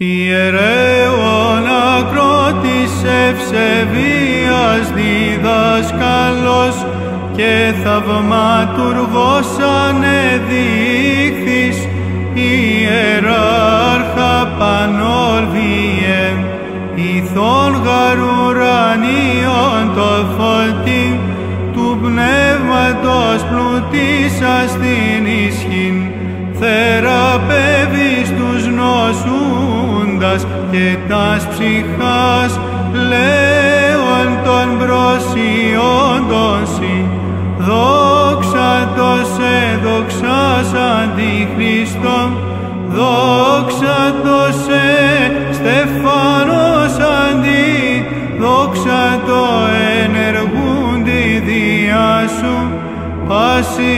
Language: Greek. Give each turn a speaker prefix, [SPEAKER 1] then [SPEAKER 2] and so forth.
[SPEAKER 1] Ιερέων ακρότης ευσεβίας διδάσκαλος και θαυματουργός ανεδείχθης, ιεράρχα πανόρβιε, ηθών γαρουρανίων το φωτί του πνεύματος πλουτίσας την ισχύν, θεραπεύεις τους νοσούντας και τας ψυχάς λέων των προσιόντωση. Δόξα το σε δοξάς Αντιχριστό, δόξα το σε Στεφάνος αντί, δόξα το ενεργούντι διά σου, πάση